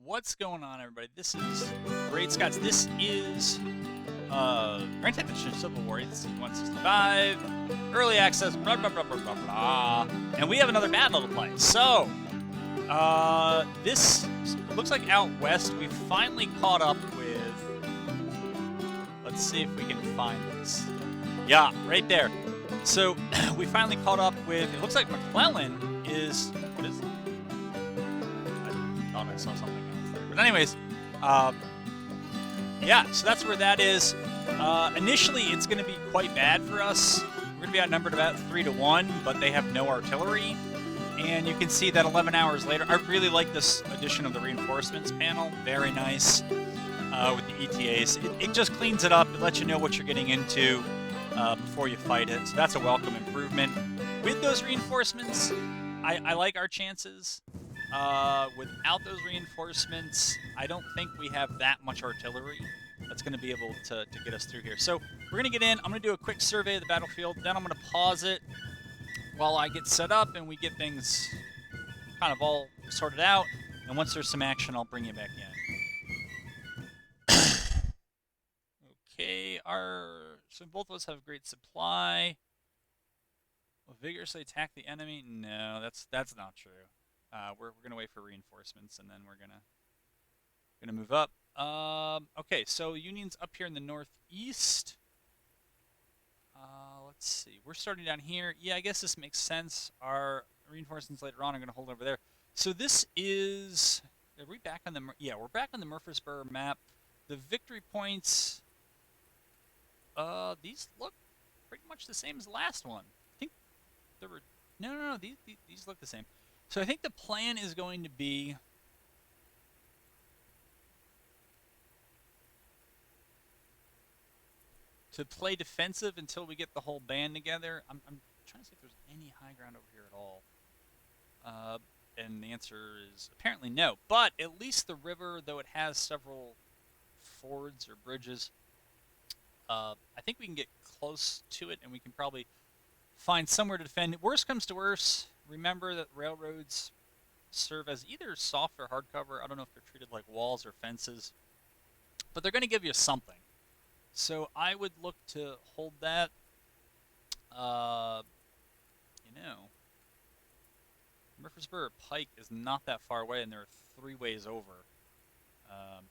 What's going on, everybody? This is Great Scots. This is Grand Theft Auto Civil War 165, early access, blah blah blah blah blah blah, and we have another battle to play. So, this looks like out west. We finally caught up with. Let's see if we can find this. Yeah, right there. So we finally caught up with. It looks like McClellan is. What is it? I thought I saw something. But anyways, yeah, so that's where that is. Initially, it's going to be quite bad for us. We're going to be outnumbered about 3-1, but they have no artillery. And you can see that 11 hours later, I really like this addition of the reinforcements panel. Very nice with the ETAs. It just cleans it up. It lets you know what you're getting into before you fight it. So that's a welcome improvement. With those reinforcements, I like our chances. Without those reinforcements, I don't think we have that much artillery that's going to be able to get us through here. So we're going to get in. I'm going to do a quick survey of the battlefield. Then I'm going to pause it while I get set up and we get things kind of all sorted out. And once there's some action, I'll bring you back in. Okay, so both of us have great supply. Will vigorously attack the enemy? No, that's not true. We're gonna wait for reinforcements, and then we're gonna move up. Okay, so Union's up here in the northeast. Let's see. We're starting down here. Yeah, I guess this makes sense. Our reinforcements later on are gonna hold over there. So this is. Are we back on the? Yeah, we're back on the Murfreesboro map. The victory points. These look pretty much the same as the last one. I think there were. No. These look the same. So I think the plan is going to be to play defensive until we get the whole band together. I'm trying to see if there's any high ground over here at all. And the answer is apparently no. But at least the river, though it has several fords or bridges, I think we can get close to it and we can probably find somewhere to defend. Worst comes to worst. Remember that railroads serve as either soft or hard cover. I don't know if they're treated like walls or fences, but they're going to give you something. So I would look to hold that. Murfreesboro Pike is not that far away, and there are 3 ways over.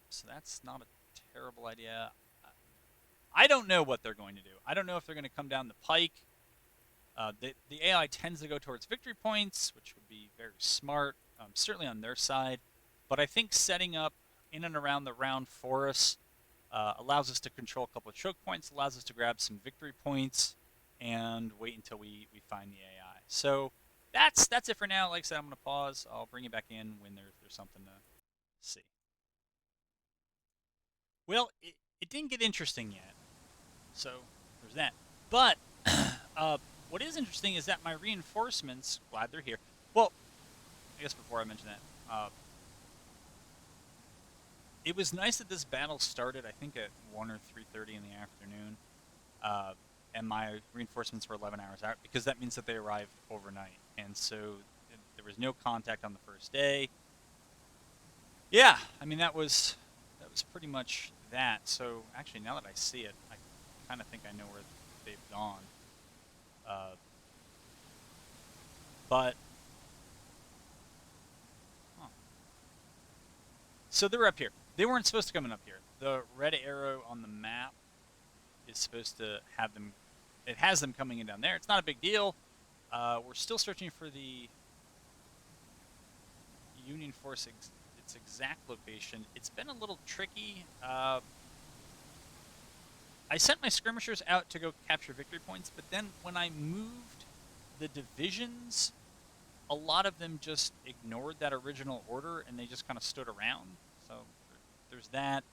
So that's not a terrible idea. I don't know what they're going to do. I don't know if they're going to come down the pike. The AI tends to go towards victory points, which would be very smart, certainly on their side. But I think setting up in and around the round forest allows us to control a couple of choke points, allows us to grab some victory points, and wait until we find the AI. So that's it for now. Like I said, I'm going to pause. I'll bring you back in when there's something to see. Well, it didn't get interesting yet, so there's that. But what is interesting is that my reinforcements, glad they're here. Well, I guess before I mention that, it was nice that this battle started, I think, at 1 or 3:30 in the afternoon, and my reinforcements were 11 hours out, because that means that they arrived overnight. And so there was no contact on the first day. Yeah, I mean, that was pretty much that. So actually, now that I see it, I kind of think I know where they've gone. But so they're up here. They weren't supposed to come in up here. The red arrow on the map is supposed to have them. It has them coming in down there. It's not a big deal. We're still searching for the Union force, its exact location. It's been a little tricky. I sent my skirmishers out to go capture victory points, but then when I moved the divisions, a lot of them just ignored that original order and they just kind of stood around. So there's that.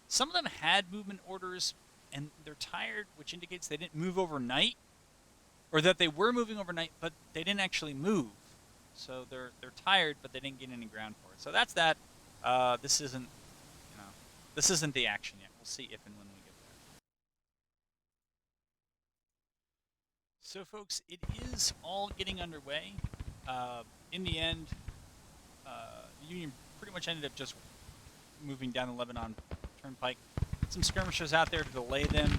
Some of them had movement orders and they're tired, which indicates they didn't move overnight, or that they were moving overnight but they didn't actually move. So they're tired, but they didn't get any ground for it. So that's that. This isn't the action yet. We'll see if and when we get there. So, folks, it is all getting underway. In the end, the Union pretty much ended up just moving down the Lebanon Turnpike. Some skirmishers out there to delay them.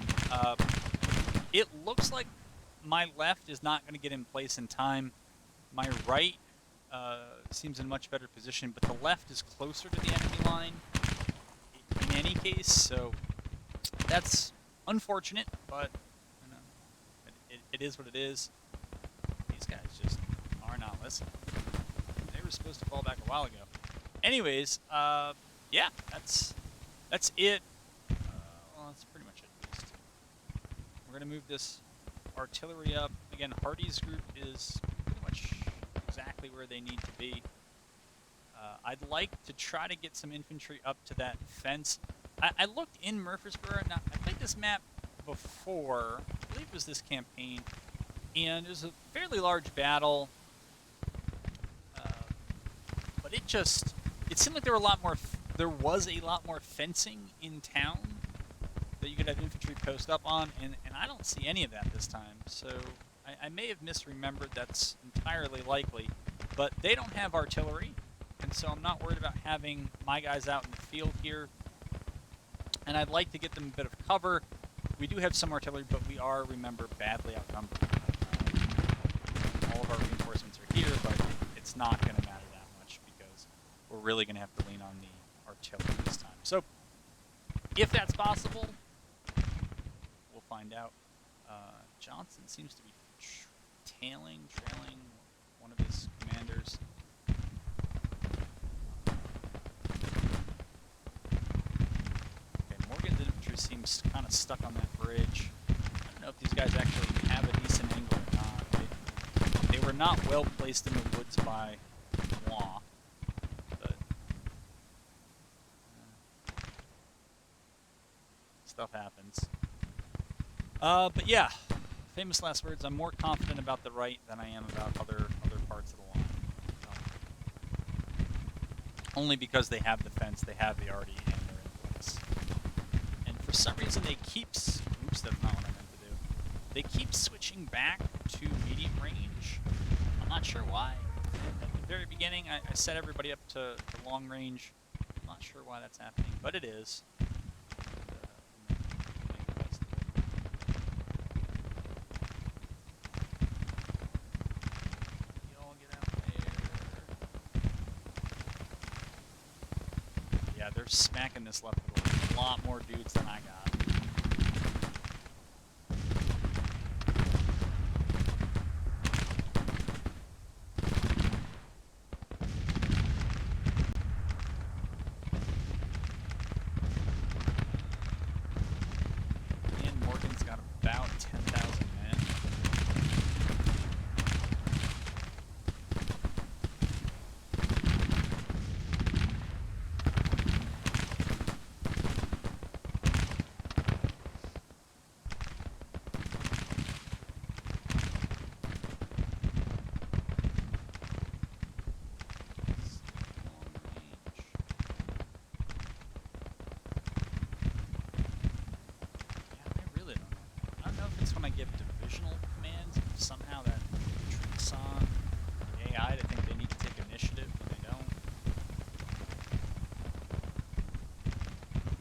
It looks like my left is not going to get in place in time. My right seems in a much better position, but the left is closer to the enemy line in any case, so that's unfortunate, but you know, it is what it is. These guys just are not listening. They were supposed to fall back a while ago. Anyways, yeah, that's it. Well, that's pretty much it. At least. We're gonna move this artillery up again. Hardy's group is pretty much exactly where they need to be. I'd like to try to get some infantry up to that fence. I looked in Murfreesboro. Now, I played this map before. I believe it was this campaign, and it was a fairly large battle. But it seemed like there was a lot more fencing in town that you could have infantry post up on, and I don't see any of that this time. So I may have misremembered. That's entirely likely. But they don't have artillery, and so I'm not worried about having my guys out in the field here. And I'd like to get them a bit of cover. We do have some artillery, but we are, remember, badly outnumbered. All of our reinforcements are here, but it's not going to matter that much because we're really going to have to lean on the artillery this time. So if that's possible, we'll find out. Johnson seems to be trailing one of his commanders. Okay, Morgan's infantry seems kind of stuck on that bridge. I don't know if these guys actually have a decent angle or not. They were not well placed in the woods by Moi, but stuff happens. But yeah, famous last words. I'm more confident about the right than I am about other parts of the line. Only because they have the fence, they have the arty, and they're in place. And for some reason, they keep. Oops, that's not what I meant to do. They keep switching back to medium range. I'm not sure why. At the very beginning, I set everybody up to long range. I'm not sure why that's happening, but it is. They're smacking this left with a lot more dudes than I got. And Morgan's got about 10,000 men. When I give divisional commands, if somehow that tricks on the AI to think they need to take initiative when they don't.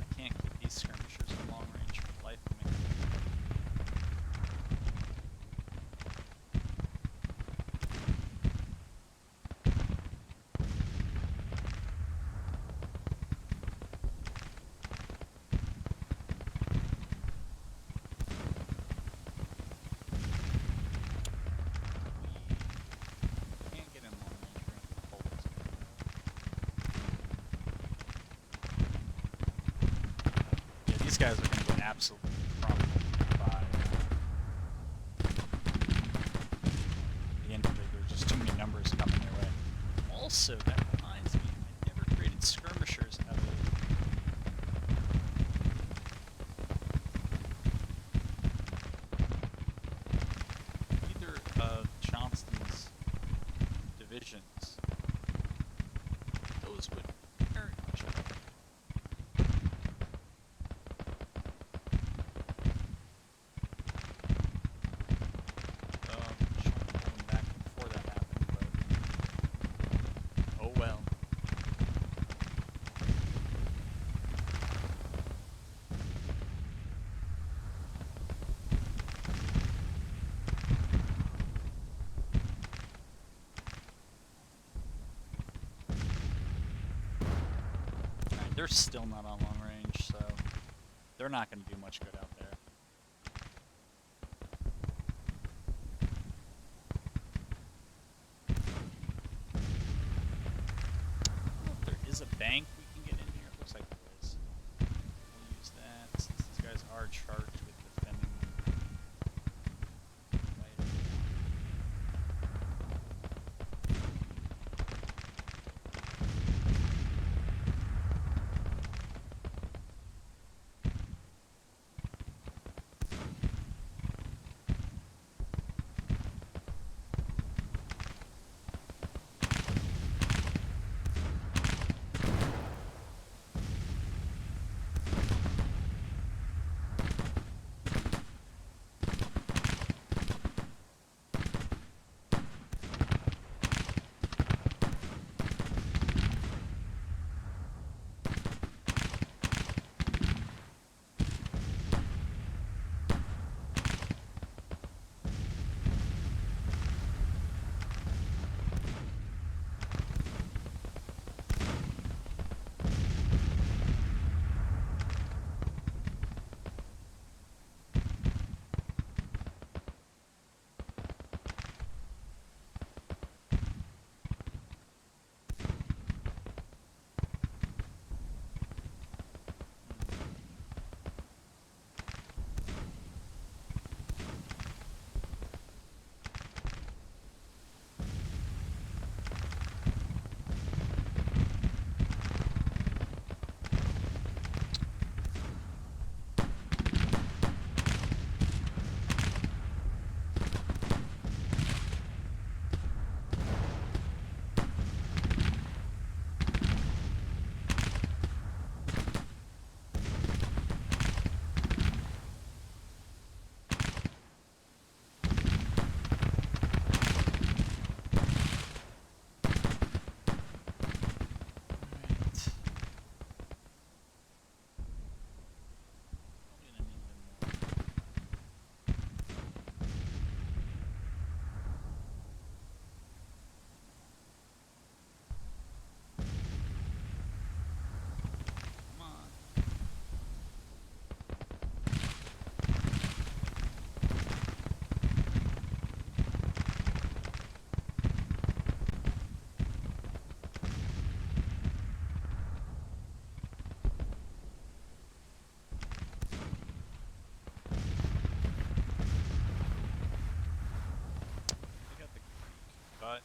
I can't keep these skirmishers in long range for the life of me. These guys are going to get absolutely crumbled by the infantry. There's just too many numbers coming their way. Also, that reminds me, I never created skirmishers out of either of Johnston's divisions. Those would very much help. they're still not on long range, so they're not going to do much good out there. There is a bank we can get in here. It looks like there is. We'll use that since these guys are charged with defending. But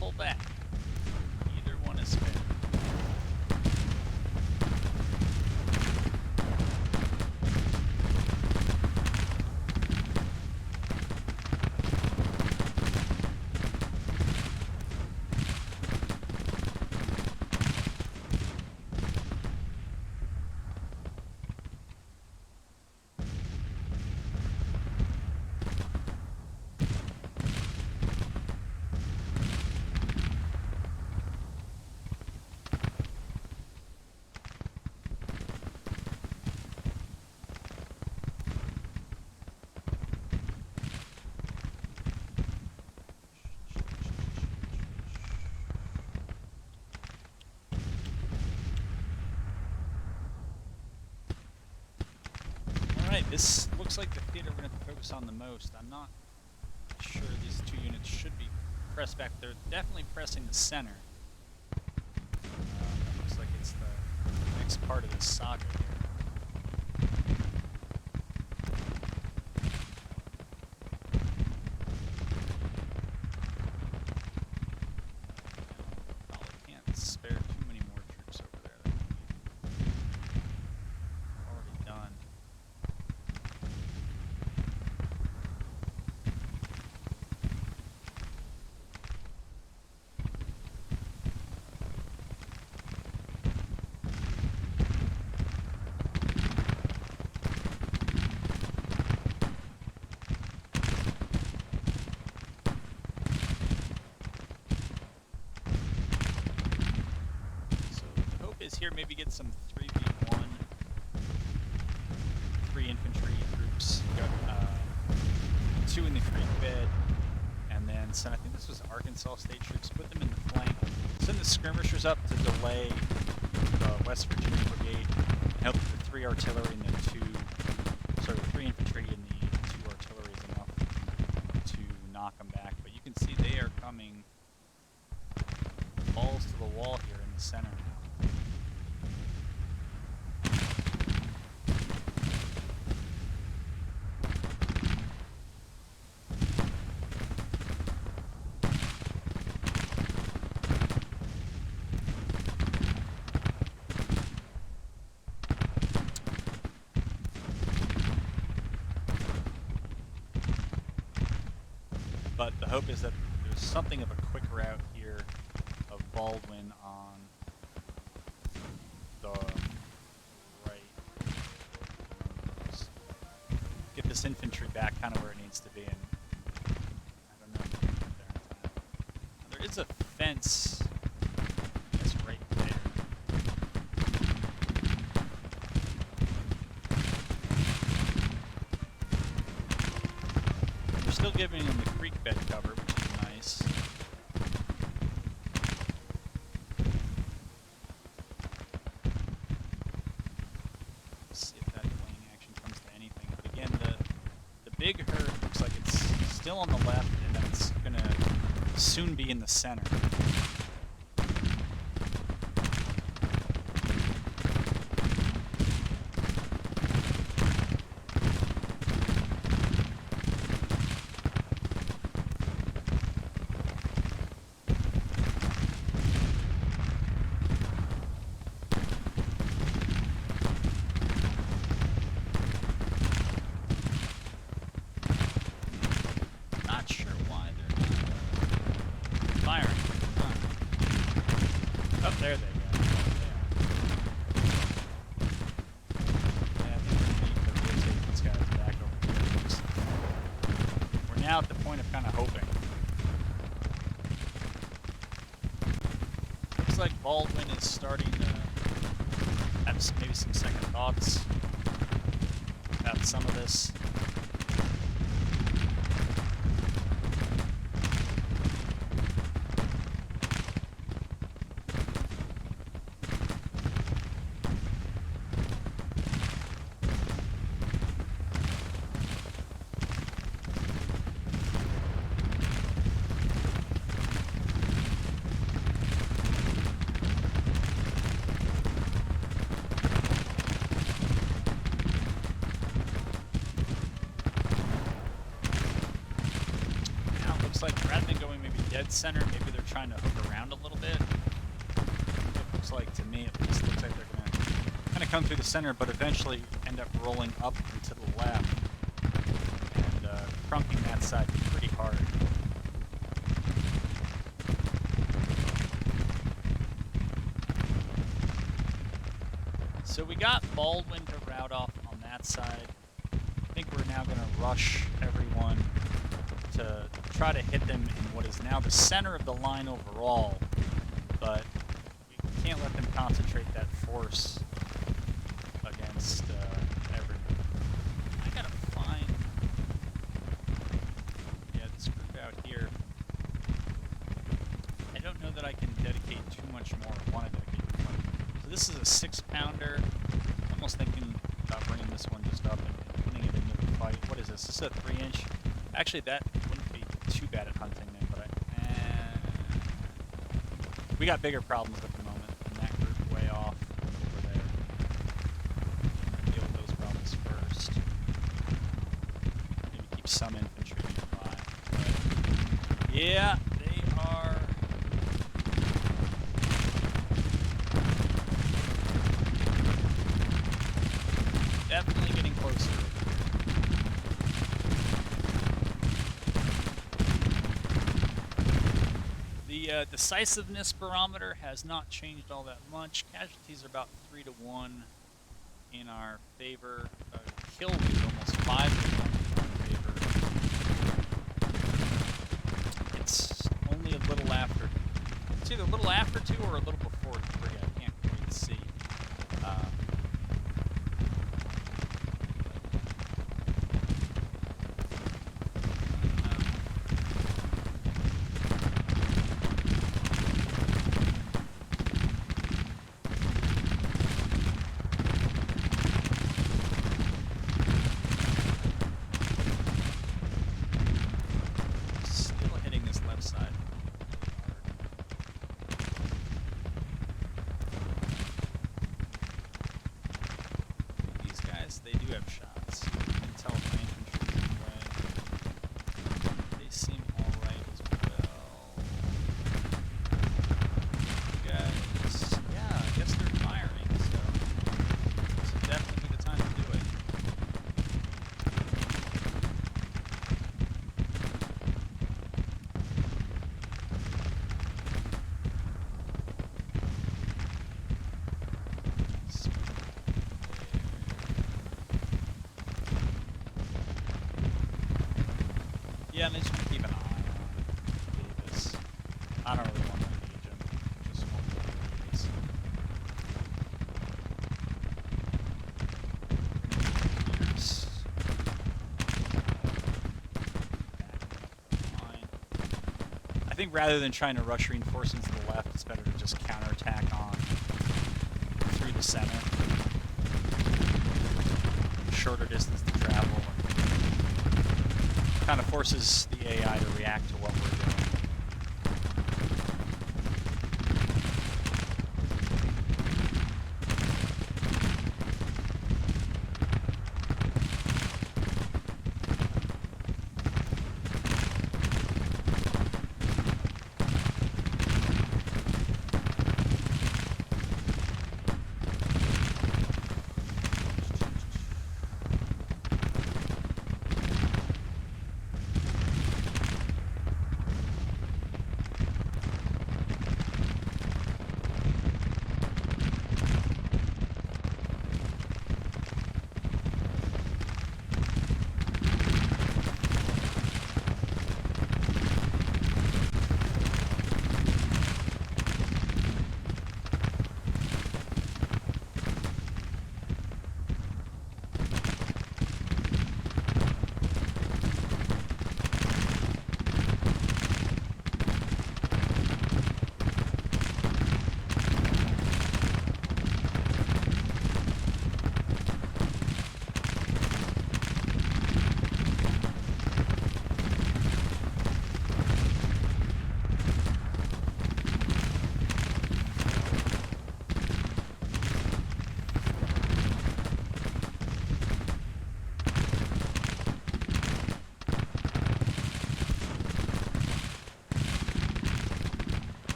pull back. Either one is fair. Alright, this looks like the theater we're going to focus on the most. I'm not sure these two units should be pressed back. They're definitely pressing the center. Looks like it's the next part of this saga here. here, maybe get some 3v1. 3 infantry groups. Got 2 in the creek bed. And then send, I think this was Arkansas State troops, put them in the flank. Send the skirmishers up to delay the West Virginia Brigade. And help with the 3 artillery and the 3 infantry and the 2 artillery is enough to knock them back. But you can see they are coming balls to the wall here in the center now. But the hope is that there's something of a quick route here of Baldwin on the right. Just get this infantry back kind of where it needs to be, and I don't know if we can get there in time. Now, there is a fence that's right there. We're still giving them the creek bed cover, which is nice. Let's see if that flank action comes to anything. But again, the big herd looks like it's still on the left, and then it's gonna soon be in the center. There they go. Yeah, I think we need to rotate these guys back over here. We're now at the point of kind of hoping. Looks like Baldwin is starting to have maybe some second thoughts about some of this. Looks like rather than going maybe dead center, maybe they're trying to hook around a little bit. It looks like, to me at least, looks like they're going to kind of come through the center, but eventually end up rolling up and to the left and crunking that side pretty hard. So we got Baldwin to rout off on that side. I think we're now going to rush everyone to try to hit them in what is now the center of the line overall, but we can't let them concentrate that force against everyone. I gotta find, this group out here. I don't know that I can dedicate too much more. I want to dedicate too much. So this is a 6-pounder. I'm almost thinking about bringing this one just up and putting it into the fight. What is this? This is a 3-inch. Actually, that wouldn't be too bad at hunting them, but we got bigger problems at the moment, and that group way off over there. Deal with those problems first. Maybe keep some infantry nearby. But yeah, they are. Definitely getting closer. The decisiveness barometer has not changed all that much. Casualties are about 3 to 1 in our favor. Kill is almost 5 to 1 in our favor. It's only a little after. It's either a little after 2 or a little before 3. I can't quite see. Yeah, and I just want to keep an eye on Davis. I don't really want to engage him. Just want to Davis. I think rather than trying to rush reinforcements to the left, it's better to just counterattack on through the center. Shorter distance to travel. Kind of forces the AI to react to what we're doing.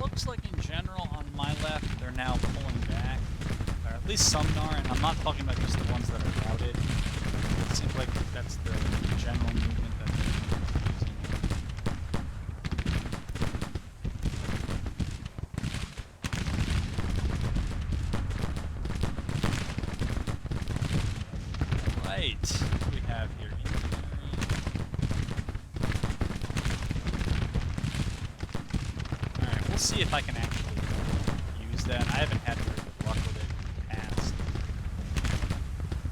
Looks like in general on my left they're now pulling back, or at least some are, and I'm not talking about just the ones that are routed. It seems like that's the general movement that they're using. Right, what do we have here? We'll see if I can actually use that. I haven't had very good luck with it in the past.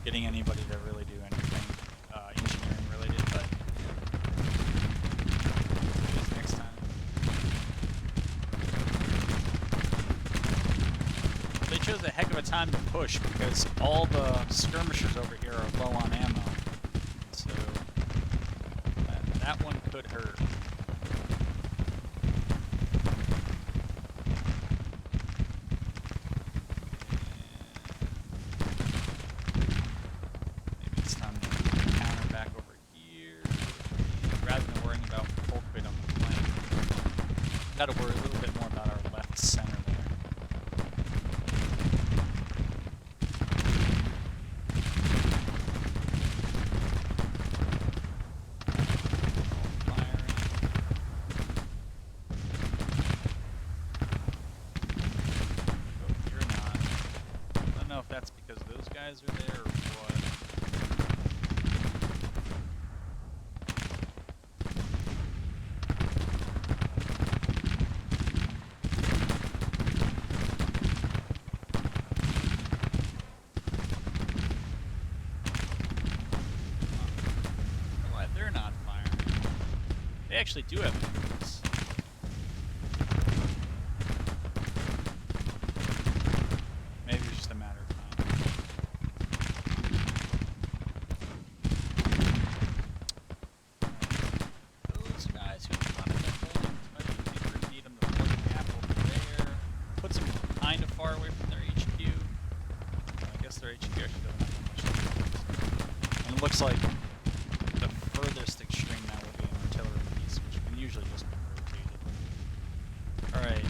Getting anybody to really do anything engineering related, but maybe next time. They chose a heck of a time to push because all the skirmishers over here are low on ammo. So that one could hurt. Got to worry a little bit more about our left center there. Firing. Oh, you're not. I don't know if that's because those guys are there or what. They actually do have minerals. Maybe it's just a matter of time. Those guys who are not holding as much, you think we need them to plug the gap over there. Puts them kind of far away from their HQ. I guess their HQ actually doesn't have that much. And it looks like the furthest extreme now will be an artillery piece, which can usually just be rotated. Alright.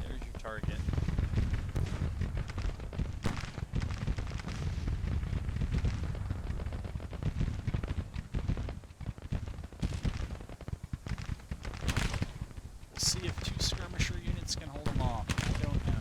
There's your target. We'll see if two skirmisher units can hold them off. I don't know.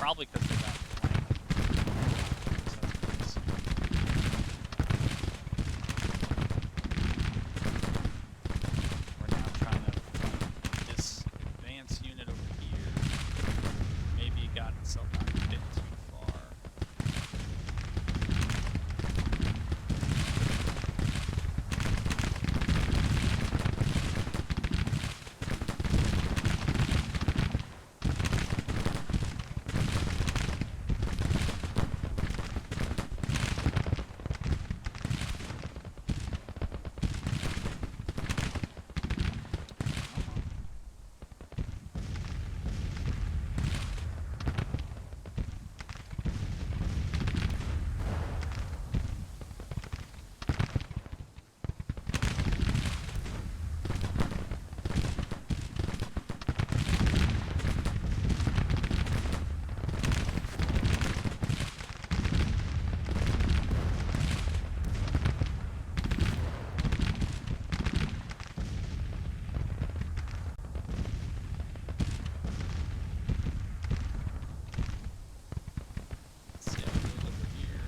Probably because they got flanked. So that's nice. We're now trying to find this advanced unit over here. Maybe it got itself out a bit too far. Let's see how it goes over here.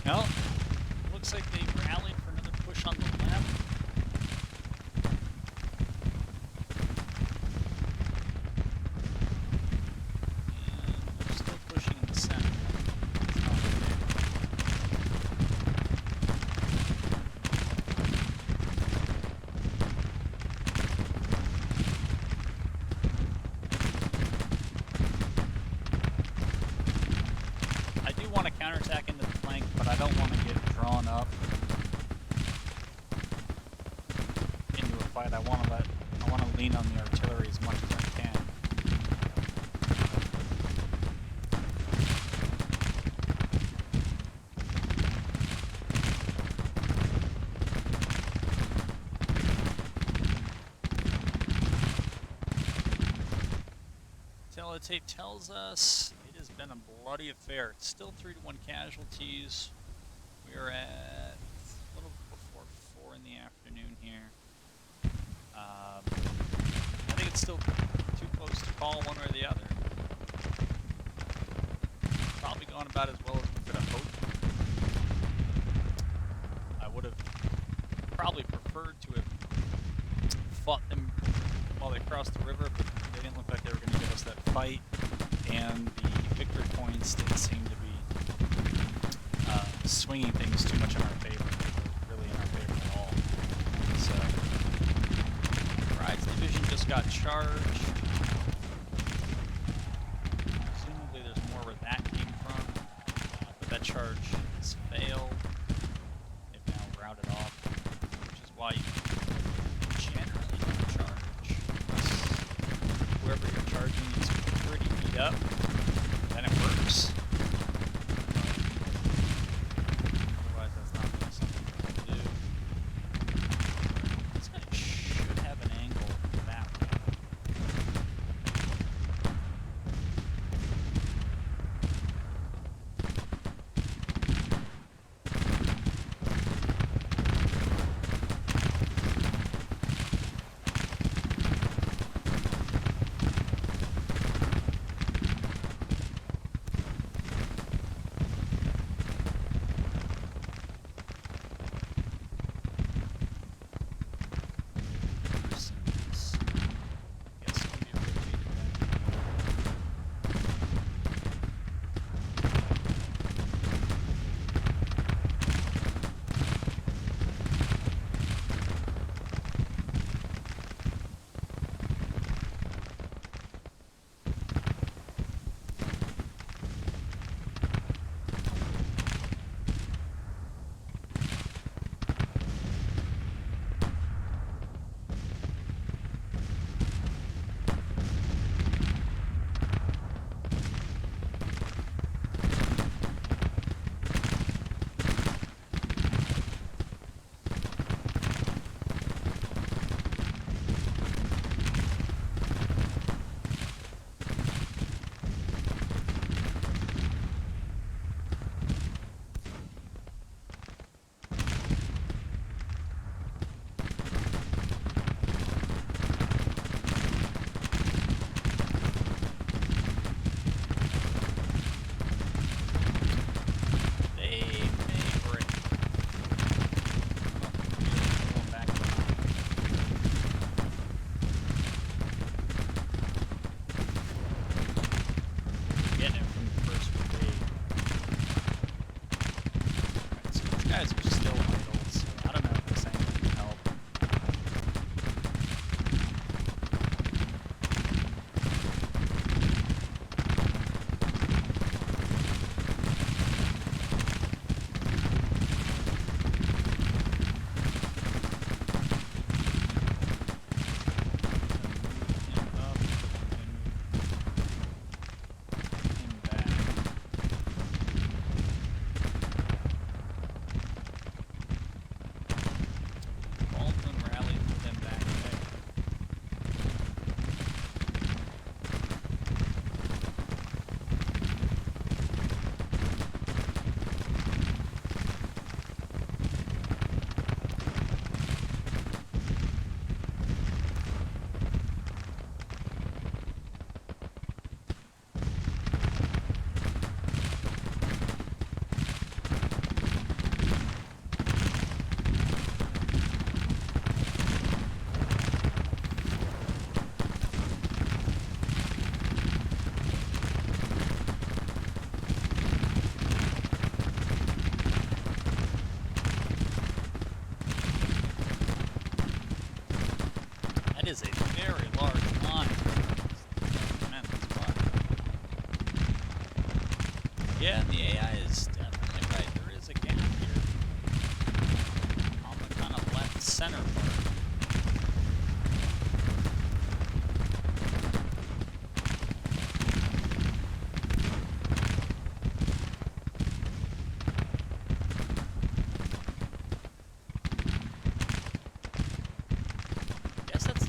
Well, looks like they rallied for another push on the left. And they're still pushing in the center. It's not fair. I do want to counterattack into the flank, but I don't want to get drawn up into a fight. I want to lean on the artillery as much as I can. Teletape tells us it has been a bloody affair. It's still 3-1 casualties. We are at a little before 4 in the afternoon here. I think it's still too close to call one way or the other. Probably going about as well as we could have hoped. I would have probably preferred to have fought them while they crossed the river, but they didn't look like they were going to give us that fight, and the victory points didn't seem to be swinging things too much in our favor, really in our favor at all. So, Pride's division just got charged. Presumably there's more where that came from, but that charge has failed. They've now routed off, which is why you generally don't charge. Whoever you're charging is pretty beat up, then it works. Otherwise, that's not really something we can do. This guy should have an angle that way. Yeah, the AI is definitely right. There is a gap here on the kind of left center part.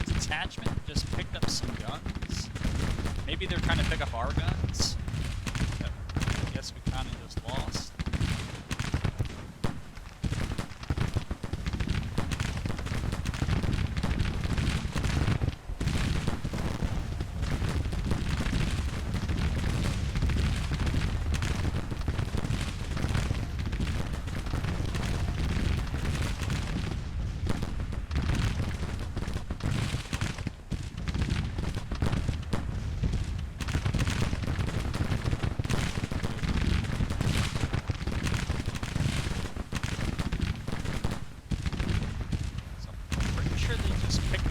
Detachment just picked up some guns. Maybe they're trying to pick up our guns. I guess we kind of just lost.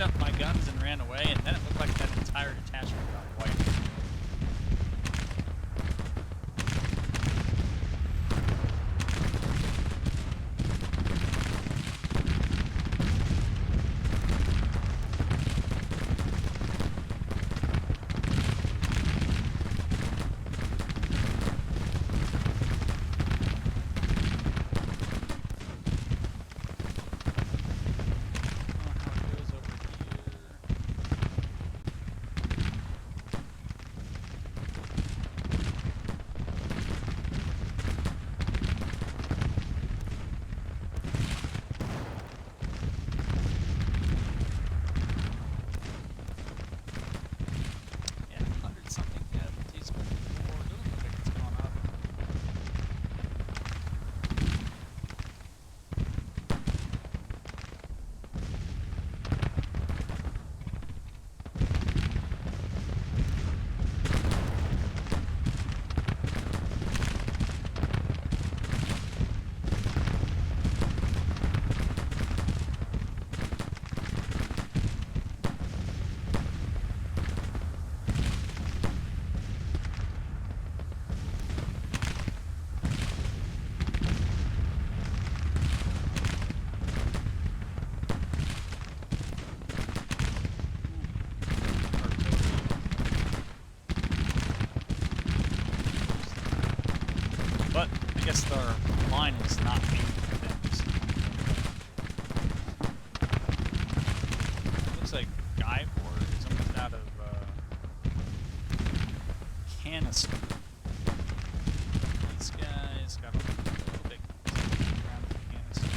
Up my guns and ran away, and then it looked like that entire detachment got wiped. But I guess our line is not being fixed. Looks like Guy Board is almost out of canister. These guys got a little bit around the canister.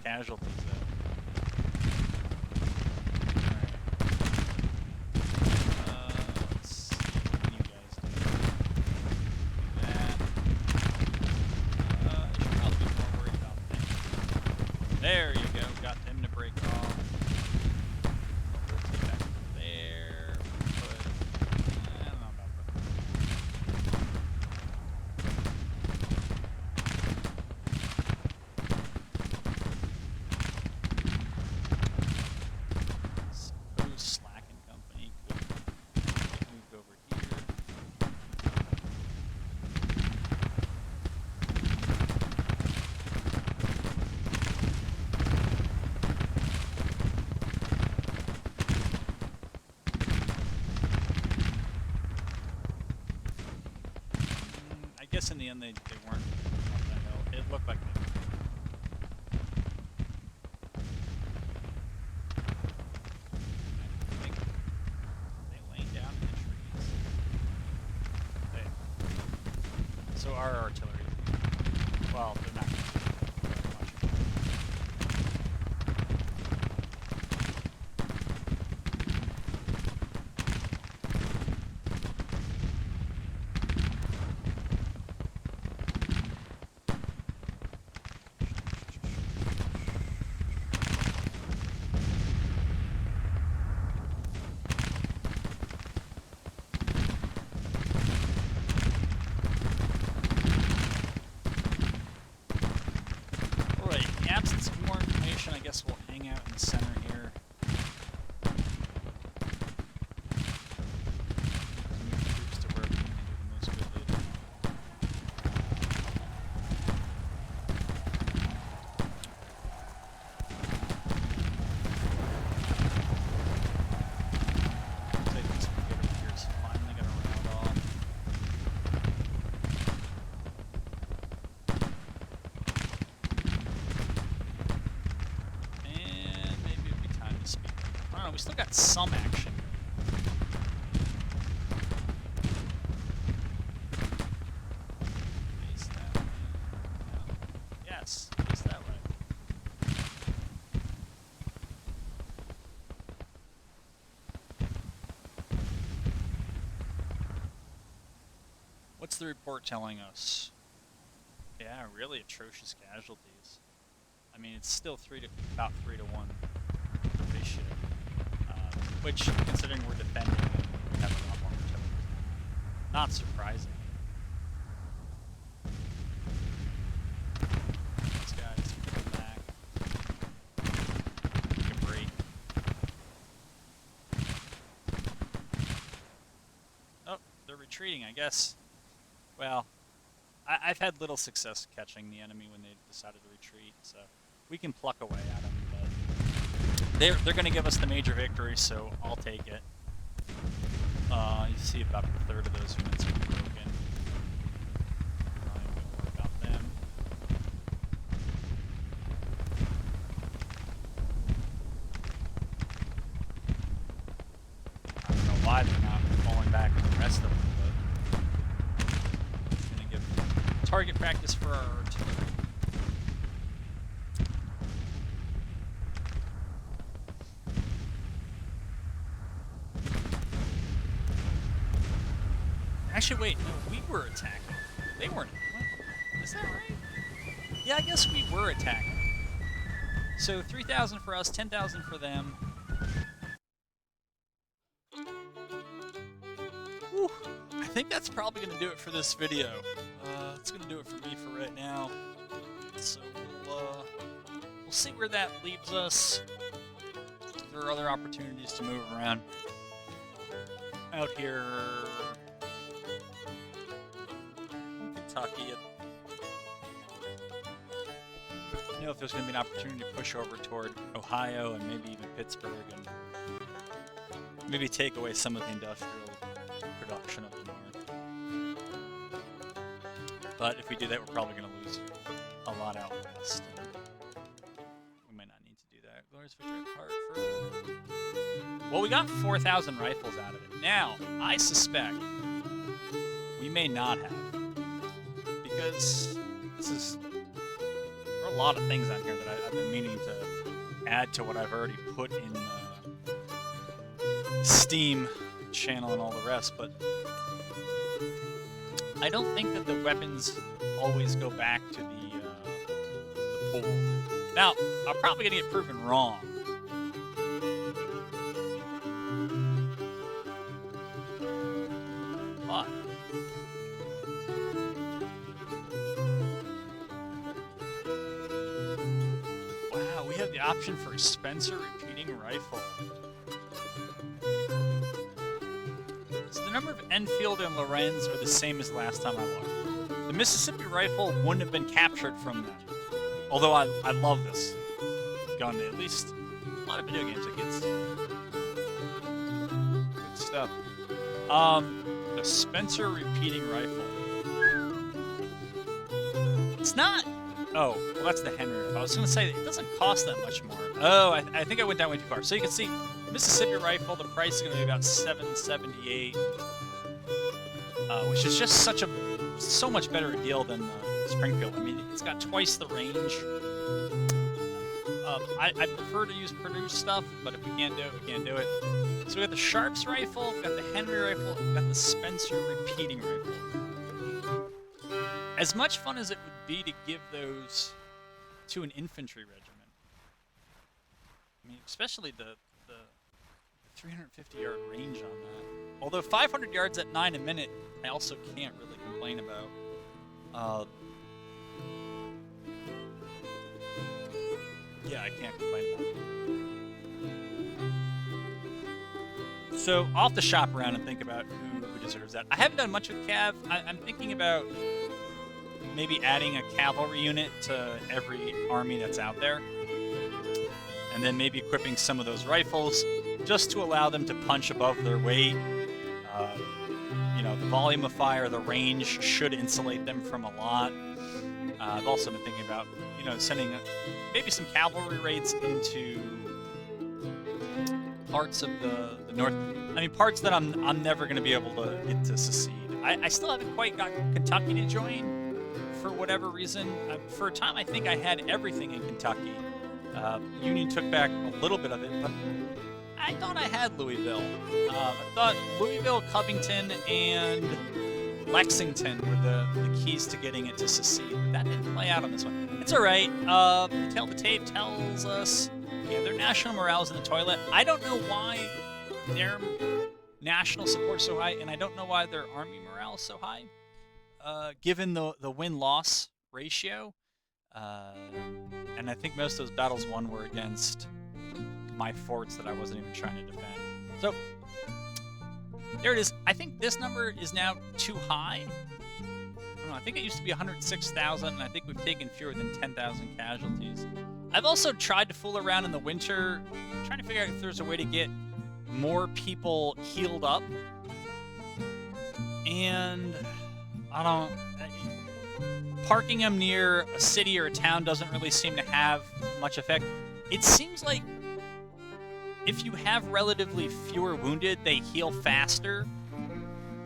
Casualties let's see what you guys do. That. I should probably be more worried about them. There you go. Got them to break off. Rotate back to there. I don't know about that. they weren't up that hill. It looked like they were. I think they laying down in the trees. So our artillery, well, they're not very much. Alright, in the absence of more information, I guess we'll hang out in the center here. Move troops to where we can do the most good later. Looks like this one over here is finally gonna round off. And maybe it'd be time to speak. I don't know, we still got some action. Face that way. No. Yes, face that way. What's the report telling us? Yeah, really atrocious casualties. I mean, it's still about 3 to 1 ratio, which, considering we're defending, we have a lot more artillery. Not surprising. These guys pull back. Take a break. Oh, they're retreating, I guess. Well, I've had little success catching the enemy when they decided to retreat, so we can pluck away at them, but they're going to give us the major victory, so I'll take it. You see about a third of those units are broken. Not even going to worry about them. I don't know why they're not falling back with the rest of them, but I'm going to give target practice for our artillery. Actually, wait, no, we were attacking. They weren't. What? Is that right? Yeah, I guess we were attacking. So 3,000 for us, 10,000 for them. Whew. I think that's probably going to do it for this video. It's going to do it for me for right now. So we'll see where that leaves us. There are other opportunities to move around out here. Kentucky. You know, if there's going to be an opportunity to push over toward Ohio and maybe even Pittsburgh and maybe take away some of the industrial production of the North. But if we do that, we're probably going to lose a lot out west. And we might not need to do that. Glorious victory at Hartford. Well, we got 4,000 rifles out of it. Now, I suspect we may not have. Because there are a lot of things on here that I've been meaning to add to what I've already put in the Steam channel and all the rest, but I don't think that the weapons always go back to the pool. Now, I'm probably going to get proven wrong. But wow, we have the option for a Spencer repeating rifle. So the number of Enfield and Lorenz are the same as last time I looked. The Mississippi rifle wouldn't have been captured from them. Although I love this gun, at least a lot of video games it gets good stuff. The Spencer repeating rifle. It's not... Oh, well, that's the Henry rifle. I was going to say, it doesn't cost that much more. Oh, I think I went down way too far. So you can see, Mississippi rifle, the price is going to be about $778, which is just so much better a deal than Springfield. I mean, it's got twice the range. I prefer to use produced stuff, but if we can't do it, we can't do it. So we got the Sharps rifle, we got the Henry rifle, we got the Spencer repeating rifle. As much fun as it would be to give those to an infantry regiment, I mean, especially the 350-yard range on that. Although 500 yards at 9 a minute, I also can't really complain about. Yeah, I can't complain about it. So I'll have to shop around and think about who deserves that. I haven't done much with Cav. I'm thinking about maybe adding a cavalry unit to every army that's out there. And then maybe equipping some of those rifles just to allow them to punch above their weight. You know, the volume of fire, the range should insulate them from a lot. I've also been thinking about, you know, sending maybe some cavalry raids into parts of the north. I mean, parts that I'm never going to be able to get to secede. I still haven't quite got Kentucky to join for whatever reason. For a time, I think I had everything in Kentucky. Union took back a little bit of it, but I thought I had Louisville. I thought Louisville, Covington, and Lexington were the keys to getting it to secede. But that didn't play out on this one. It's all right. The tape tells us, yeah, their national morale is in the toilet. I don't know why their national support's so high, and I don't know why their army morale is so high, given the win-loss ratio. And I think most of those battles won were against my forts that I wasn't even trying to defend. So, there it is. I think this number is now too high. I don't know, I think it used to be 106,000, and I think we've taken fewer than 10,000 casualties. I've also tried to fool around in the winter, trying to figure out if there's a way to get more people healed up. And I don't... Parking them near a city or a town doesn't really seem to have much effect. It seems like if you have relatively fewer wounded, they heal faster.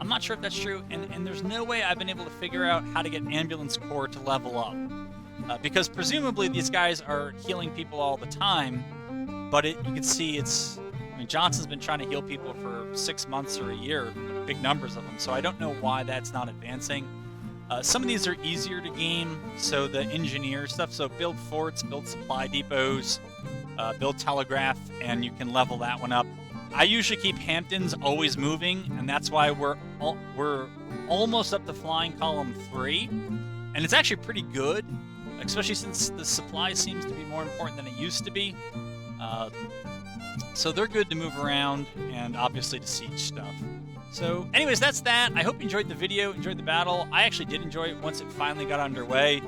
I'm not sure if that's true, and there's no way I've been able to figure out how to get Ambulance Corps to level up. Because presumably these guys are healing people all the time, but you can see it's... I mean, Johnson's been trying to heal people for 6 months or a year, big numbers of them, so I don't know why that's not advancing. Some of these are easier to game, so the engineer stuff, so build forts, build supply depots, build telegraph, and you can level that one up. I usually keep Hamptons always moving, and that's why we're almost up to flying column 3, and it's actually pretty good, especially since the supply seems to be more important than it used to be. So they're good to move around, and obviously to siege stuff. So anyways, that's that. I hope you enjoyed the video, enjoyed the battle. I actually did enjoy it once it finally got underway.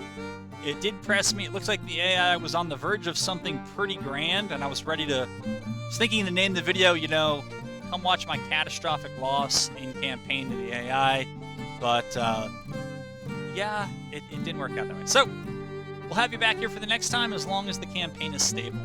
It did press me. It looks like the AI was on the verge of something pretty grand, and I was ready to... I was thinking to name the video, you know, come watch my catastrophic loss in campaign to the AI. But, yeah, it didn't work out that way. So, we'll have you back here for the next time as long as the campaign is stable.